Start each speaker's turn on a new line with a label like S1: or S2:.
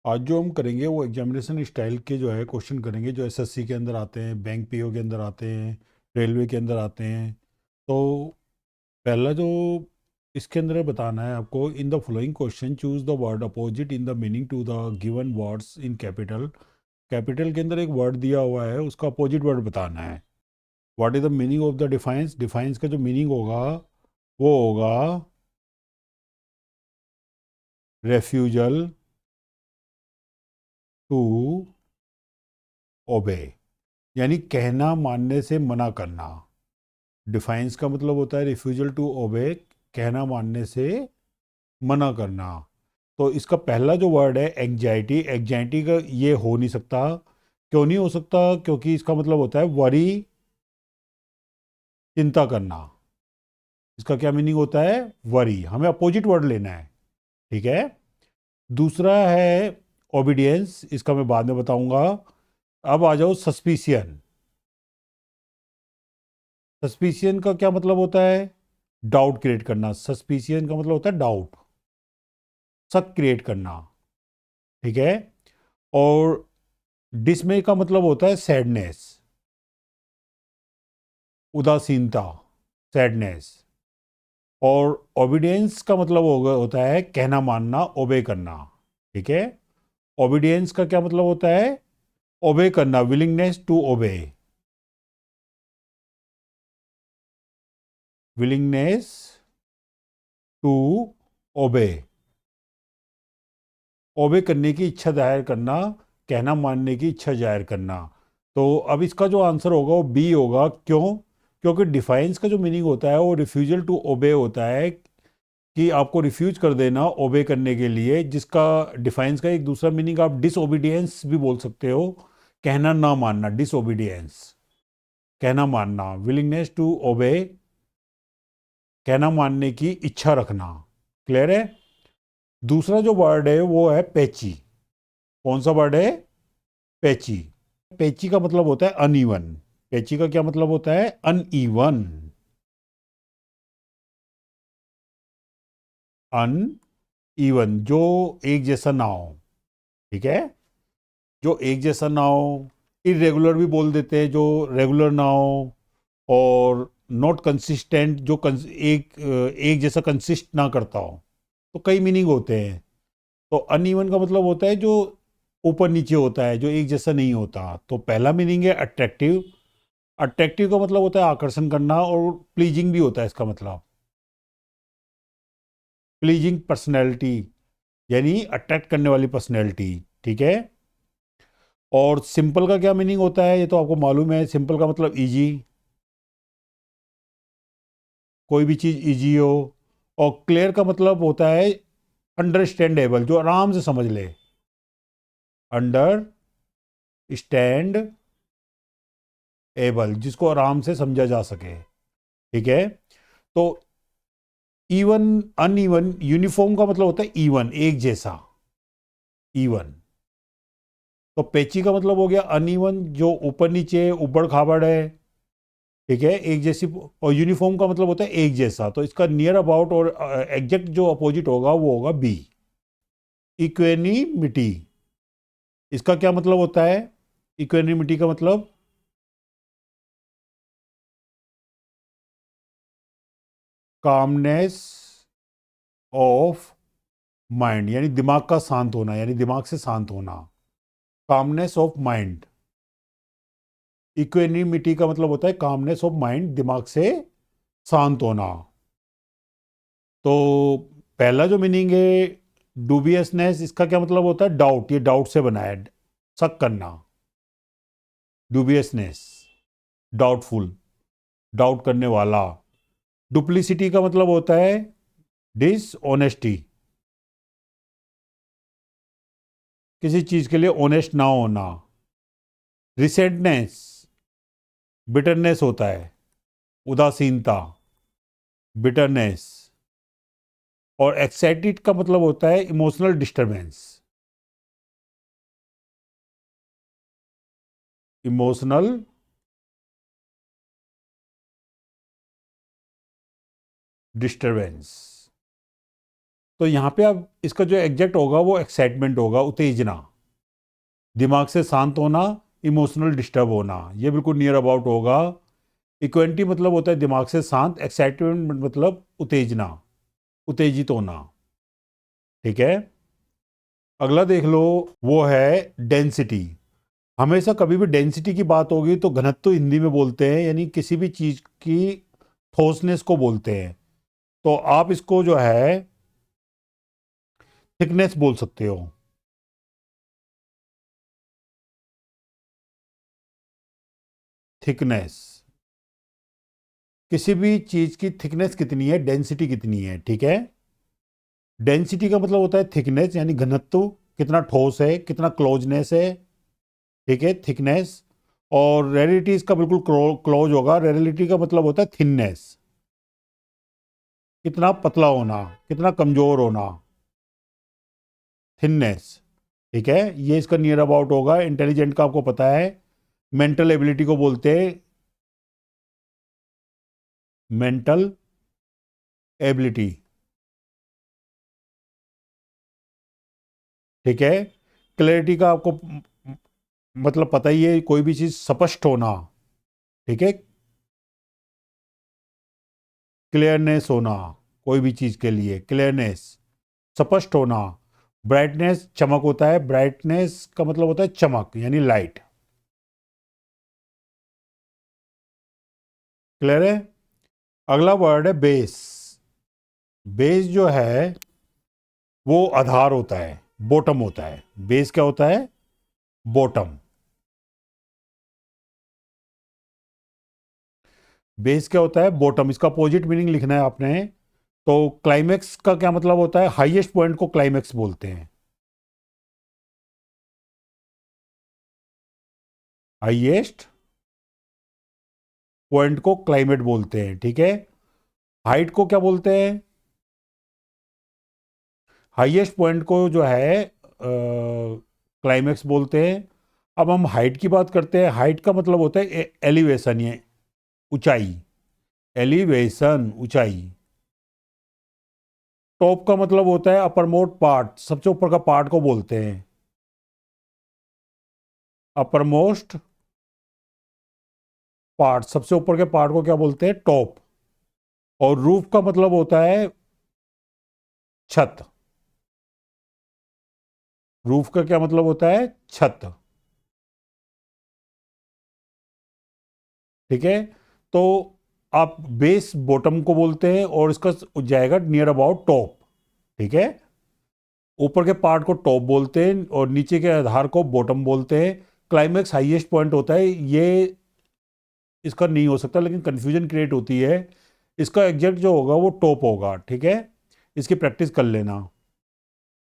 S1: आज जो हम करेंगे वो एग्जामिनेशन स्टाइल के जो है क्वेश्चन करेंगे, जो एसएससी के अंदर आते हैं, बैंक पीओ के अंदर आते हैं, रेलवे के अंदर आते हैं। तो पहला जो इसके अंदर बताना है आपको, in the following question choose the word opposite in the meaning to the given words in capital. Capital के अंदर एक वर्ड दिया हुआ है, उसका अपोजिट वर्ड बताना है। What is the meaning of the defines? Defines का जो मीनिंग होगा वो होगा रेफ्यूजल टू ओबे, यानी कहना मानने से मना करना। डिफाइंस का मतलब होता है रिफ्यूजल टू ओबे, कहना मानने से मना करना। तो इसका पहला जो वर्ड है एंग्जाइटी, एंग्जाइटी का ये हो नहीं सकता। क्यों नहीं हो सकता? क्योंकि इसका मतलब होता है वरी, चिंता करना। इसका क्या मीनिंग होता है? वरी। हमें अपोजिट वर्ड लेना है, ठीक है। दूसरा है ओबीडियंस, इसका मैं बाद में बताऊंगा। अब आ जाओ सस्पिशियन। सस्पिशियन का क्या मतलब होता है? डाउट क्रिएट करना। सस्पिशियन का मतलब होता है डाउट, शक क्रिएट करना, ठीक है। और डिसमे का मतलब होता है सैडनेस, उदासीनता, सैडनेस। और ओबीडियंस का मतलब होता है कहना मानना, ओबे करना, ठीक है। ओबीडियंस का क्या मतलब होता है? ओबे करना, willingness to obey, willingness to obey, obey करने की इच्छा जाहिर करना, कहना मानने की इच्छा जाहिर करना। तो अब इसका जो आंसर होगा वो बी होगा। क्यों? क्योंकि डिफाइंस का जो मीनिंग होता है वो रिफ्यूजल टू ओबे होता है, कि आपको रिफ्यूज कर देना ओबे करने के लिए। जिसका डिफाइंस का एक दूसरा मीनिंग आप डिसओबीडियंस भी बोल सकते हो, कहना ना मानना, डिसओबीडियंस, कहना मानना, विलिंगनेस टू ओबे, कहना मानने की इच्छा रखना। क्लियर है? दूसरा जो वर्ड है वो है पेची। कौन सा वर्ड है? पेची। पेची का मतलब होता है अनइवन। पेची का क्या मतलब होता है? अनइवन, अनइवन, जो एक जैसा ना हो, ठीक है। जो एक जैसा ना हो, इरेगुलर भी बोल देते हैं, जो रेगुलर ना हो। और नॉट कंसिस्टेंट, जो एक जैसा कंसिस्ट ना करता हो। तो कई मीनिंग होते हैं। तो अनइवन का मतलब होता है जो ऊपर नीचे होता है, जो एक जैसा नहीं होता। तो पहला मीनिंग है अट्रैक्टिव। अट्रैक्टिव का मतलब होता है आकर्षण करना, और प्लीजिंग भी होता है इसका मतलब, प्लीजिंग पर्सनैलिटी, यानी अट्रैक्ट करने वाली पर्सनैलिटी, ठीक है। और सिंपल का क्या मीनिंग होता है? ये तो आपको मालूम है। सिंपल का मतलब इजी, कोई भी चीज इजी हो। और क्लियर का मतलब होता है अंडरस्टैंडेबल, जो आराम से समझ ले, अंडरस्टैंड एबल, जिसको आराम से समझा जा सके, ठीक है। तो इवन, अनइवन, यूनिफॉर्म का मतलब होता है इवन, एक जैसा, इवन। तो पेची का मतलब हो गया अनइवन, जो ऊपर नीचे उबड़ खाबड़ है, ठीक है, एक जैसी। और यूनिफॉर्म का मतलब होता है एक जैसा। तो इसका नियर अबाउट और एग्जैक्ट जो अपोजिट होगा वो होगा बी, इक्वेनिमिटी। इसका क्या मतलब होता है? इक्वेनिमिटी का मतलब कामनेस ऑफ माइंड, यानी दिमाग का शांत होना, यानी दिमाग से शांत होना, कामनेस ऑफ माइंड। इक्वेनिमिटी का मतलब होता है कामनेस ऑफ माइंड, दिमाग से शांत होना। तो पहला जो मीनिंग है डूबियसनेस, इसका क्या मतलब होता है? डाउट, ये डाउट से बना है, शक करना, डूबियसनेस, डाउटफुल, डाउट करने वाला। डुप्लीसिटी का मतलब होता है डिसऑनेस्टी, किसी चीज के लिए ऑनेस्ट ना होना। रिसेंटनेस, बिटरनेस होता है, उदासीनता, बिटरनेस। और एक्साइटेड का मतलब होता है इमोशनल डिस्टरबेंस, इमोशनल डिस्टरबेंस। तो यहाँ पे अब इसका जो एग्जैक्ट होगा वो एक्साइटमेंट होगा, उत्तेजना, दिमाग से शांत होना, इमोशनल डिस्टर्ब होना, ये बिल्कुल नियर अबाउट होगा। इक्वेंटी मतलब होता है दिमाग से शांत, एक्साइटमेंट मतलब उत्तेजना, उत्तेजित होना। ठीक है, अगला देख लो, वो है डेंसिटी। हमेशा कभी भी डेंसिटी की बात होगी तो घनत्व हिंदी में बोलते हैं, यानी किसी भी चीज की ठोसनेस को बोलते हैं। तो आप इसको जो है थिकनेस बोल सकते हो। थिकनेस, किसी भी चीज की थिकनेस कितनी है, डेंसिटी कितनी है। ठीक है, डेंसिटी का मतलब होता है थिकनेस, यानी घनत्व, कितना ठोस है, कितना क्लोजनेस है। ठीक है, थिकनेस। और रेरिटी इसका बिल्कुल क्लोज होगा। रेरिटी का मतलब होता है थिननेस, कितना पतला होना, कितना कमजोर होना, थिननेस। ठीक है, ये इसका नियर अबाउट होगा। इंटेलिजेंट का आपको पता है, मेंटल एबिलिटी को बोलते हैं मेंटल एबिलिटी। ठीक है, क्लैरिटी का आपको मतलब पता ही है, कोई भी चीज स्पष्ट होना। ठीक है, क्लियरनेस होना, कोई भी चीज के लिए क्लियरनेस, स्पष्ट होना। ब्राइटनेस चमक होता है, ब्राइटनेस का मतलब होता है चमक, यानी लाइट। क्लियर है। अगला वर्ड है बेस। बेस जो है वो आधार होता है, बॉटम होता है। बेस क्या होता है, बॉटम। बेस क्या होता है, बॉटम। इसका अपोजिट मीनिंग लिखना है आपने। तो क्लाइमेक्स का क्या मतलब होता है, हाईएस्ट पॉइंट को क्लाइमेक्स बोलते हैं। हाईएस्ट पॉइंट को क्लाइमेट बोलते हैं। ठीक है, हाइट को क्या बोलते हैं, हाईएस्ट पॉइंट को जो है क्लाइमेक्स बोलते हैं। अब हम हाइट की बात करते हैं। हाइट का मतलब होता है एलिवेशन, ये ऊंचाई, एलिवेशन ऊंचाई। टॉप का मतलब होता है अपर मोस्ट पार्ट, सबसे ऊपर का पार्ट को बोलते हैं अपर मोस्ट पार्ट। सबसे ऊपर के पार्ट को क्या बोलते हैं, टॉप। और रूफ का मतलब होता है छत। रूफ का क्या मतलब होता है, छत। ठीक है, तो आप बेस बॉटम को बोलते हैं और इसका जाएगा नियर अबाउट टॉप। ठीक है, ऊपर के पार्ट को टॉप बोलते हैं और नीचे के आधार को बॉटम बोलते हैं। क्लाइमेक्स हाईएस्ट पॉइंट होता है, ये इसका नहीं हो सकता, लेकिन कंफ्यूजन क्रिएट होती है। इसका एग्जैक्ट जो होगा वो टॉप होगा। ठीक है, इसकी प्रैक्टिस कर लेना।